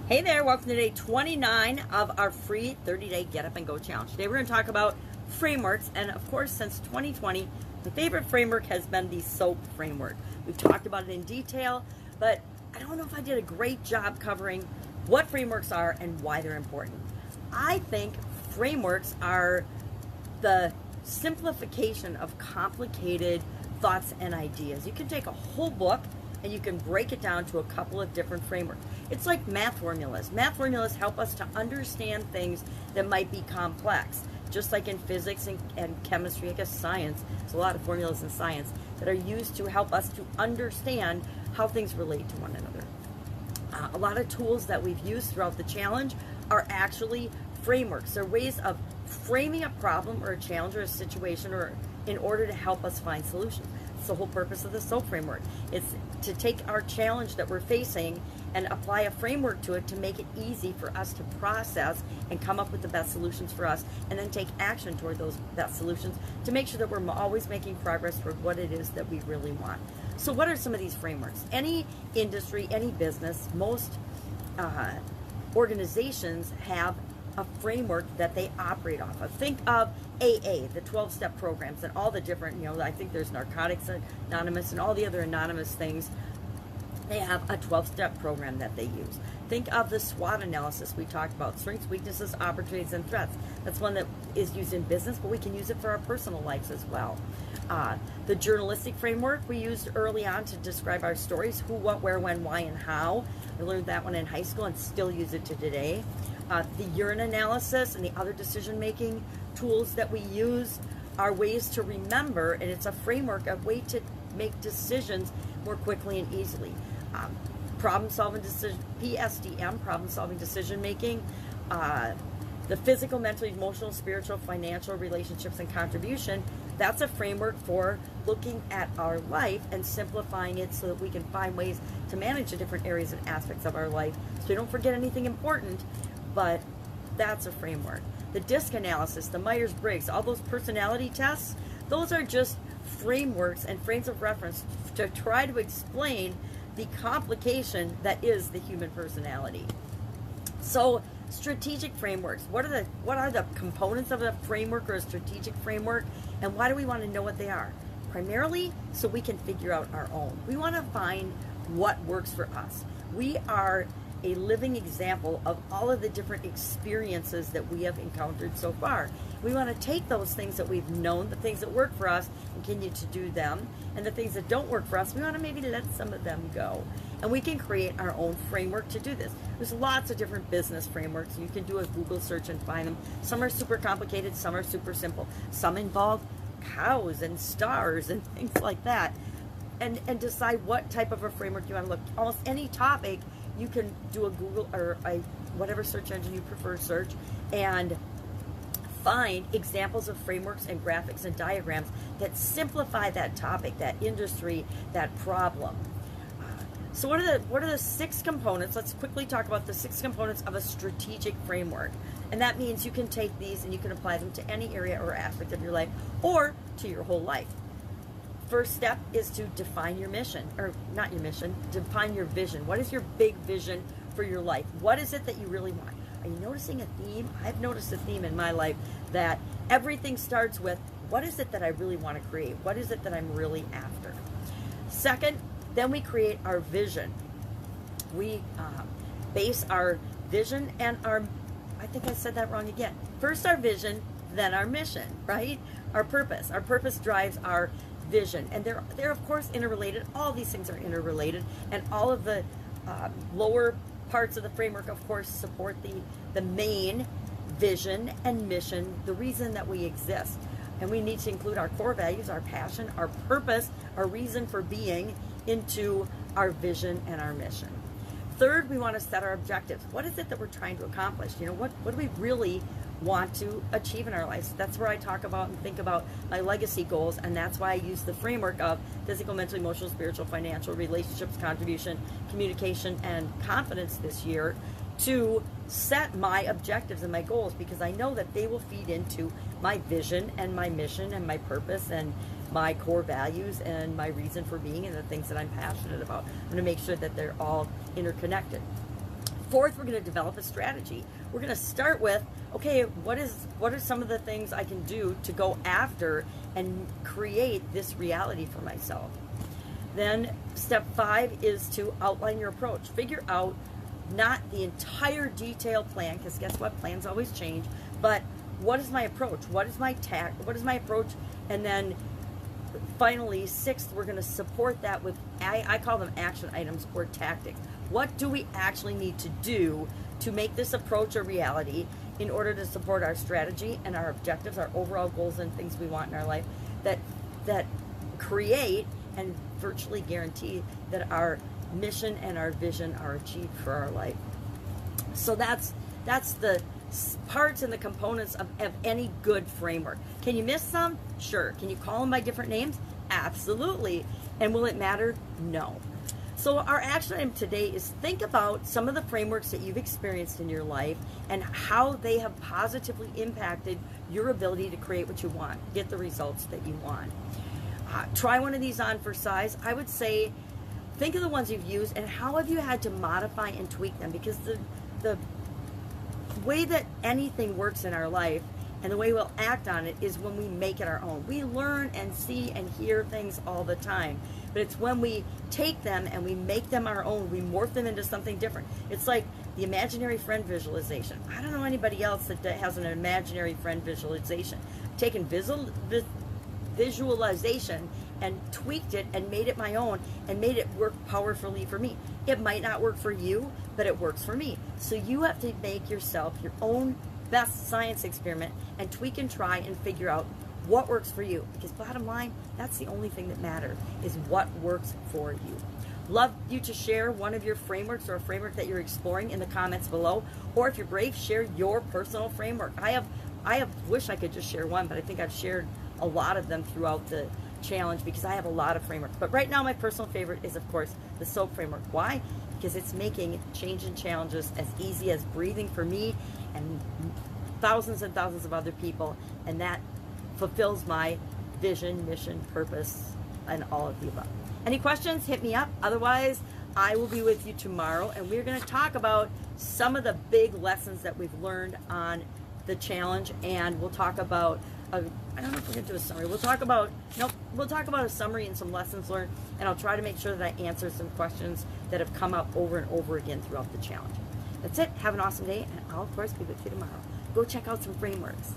Hey there, welcome to day 29 of our free 30-day Get Up and Go Challenge. Today we're going to talk about frameworks, and of course since 2020, my favorite framework has been the SOAP framework. We've talked about it in detail, but I don't know if I did a great job covering what frameworks are and why they're important. I think frameworks are the simplification of complicated thoughts and ideas. You can take a whole book and you can break it down to a couple of different frameworks. It's like math formulas. Math formulas help us to understand things that might be complex. Just like in physics and chemistry, I guess science, there's a lot of formulas in science that are used to help us to understand how things relate to one another. A lot of tools that we've used throughout the challenge are actually frameworks. They're ways of framing a problem or a challenge or a situation or in order to help us find solutions. It's the whole purpose of the SOAP framework. It's to take our challenge that we're facing and apply a framework to it to make it easy for us to process and come up with the best solutions for us, and then take action toward those best solutions to make sure that we're always making progress toward what it is that we really want. So what are some of these frameworks? Any industry, any business, most organizations have a framework that they operate off of. Think of AA, the 12-step programs, and all the different, I think there's Narcotics Anonymous and all the other anonymous things. They have a 12-step program that they use. Think of the SWOT analysis we talked about, strengths, weaknesses, opportunities, and threats. That's one that is used in business, but we can use it for our personal lives as well. The journalistic framework we used early on to describe our stories, who, what, where, when, why, and how. I learned that one in high school and still use it to today. The urine analysis and the other decision-making tools that we use are ways to remember, and it's a framework, a way to make decisions more quickly and easily. Problem-solving decision, PSDM, problem-solving decision-making, the physical, mental, emotional, spiritual, financial, relationships, and contribution. That's a framework for looking at our life and simplifying it so that we can find ways to manage the different areas and aspects of our life so we don't forget anything important, but that's a framework. The DISC analysis, the Myers-Briggs, all those personality tests, those are just frameworks and frames of reference to try to explain the complication that is the human personality. So strategic frameworks, what are the components of a framework or a strategic framework, and why do we want to know what they are? Primarily so we can figure out our own. We want to find what works for us. We are a living example of all of the different experiences that we have encountered so far. We want to take those things that we've known, the things that work for us, and continue to do them, and the things that don't work for us, we want to maybe let some of them go. And we can create our own framework to do this. There's lots of different business frameworks. You can do a Google search and find them. Some are super complicated, some are super simple. Some involve cows and stars and things like that. And decide what type of a framework you want to look. Almost any topic, you can do a Google or whatever search engine you prefer search and find examples of frameworks and graphics and diagrams that simplify that topic, that industry, that problem. So what are the 6 components? Let's quickly talk about the 6 components of a strategic framework. And that means you can take these and you can apply them to any area or aspect of your life or to your whole life. First step is to define your mission, or not your mission, define your vision. What is your big vision for your life? What is it that you really want? Are you noticing a theme? I've noticed a theme in my life that everything starts with, what is it that I really want to create? What is it that I'm really after? Second, then we create our vision. We base our vision and I think I said that wrong again. First our vision, then our mission, right? Our purpose. Our purpose drives our vision, and they're of course interrelated. All these things are interrelated, and all of the lower parts of the framework of course support the main vision and mission, the reason that we exist. And we need to include our core values, our passion, our purpose, our reason for being into our vision and our mission. Third, we want to set our objectives. What is it that we're trying to accomplish? What do we really want to achieve in our lives? That's where I talk about and think about my legacy goals, and that's why I use the framework of physical, mental, emotional, spiritual, financial, relationships, contribution, communication, and confidence this year to set my objectives and my goals, because I know that they will feed into my vision and my mission and my purpose and my core values and my reason for being and the things that I'm passionate about. I'm going to make sure that they're all interconnected. Fourth, we're going to develop a strategy. We're going to start with, okay, what are some of the things I can do to go after and create this reality for myself? Then step 5 is to outline your approach. Figure out not the entire detailed plan, because guess what? Plans always change. But what is my approach? What is my tact? What is my approach? And then finally, 6th, we're going to support that with, I call them action items or tactics. What do we actually need to do to make this approach a reality in order to support our strategy and our objectives, our overall goals and things we want in our life that create and virtually guarantee that our mission and our vision are achieved for our life. So that's the parts and the components of any good framework. Can you miss some? Sure. Can you call them by different names? Absolutely. And will it matter? No. So our action item today is think about some of the frameworks that you've experienced in your life and how they have positively impacted your ability to create what you want, get the results that you want. Try one of these on for size. I would say think of the ones you've used and how have you had to modify and tweak them, because the way that anything works in our life and the way we'll act on it is when we make it our own. We learn and see and hear things all the time, but it's when we take them and we make them our own, we morph them into something different. It's like the imaginary friend visualization. I don't know anybody else that has an imaginary friend visualization. Taken visualization and tweaked it and made it my own and made it work powerfully for me. It might not work for you, but it works for me. So you have to make yourself your own best science experiment and tweak and try and figure out what works for you. Because bottom line, that's the only thing that matters, is what works for you. Love you to share one of your frameworks or a framework that you're exploring in the comments below. Or if you're brave, share your personal framework. I wish I could just share one, but I think I've shared a lot of them throughout the challenge because I have a lot of frameworks. But right now my personal favorite is, of course, the SOAP framework. Why? Because it's making change and challenges as easy as breathing for me and thousands and thousands of other people, and that fulfills my vision, mission, purpose, and all of the above. Any questions? Hit me up. Otherwise, I will be with you tomorrow, and we're going to talk about some of the big lessons that we've learned on the challenge, and we'll talk about I don't know if we're going to do a summary. We'll talk about a summary and some lessons learned, and I'll try to make sure that I answer some questions that have come up over and over again throughout the challenge. That's it. Have an awesome day, and I'll, of course, be with you tomorrow. Go check out some frameworks.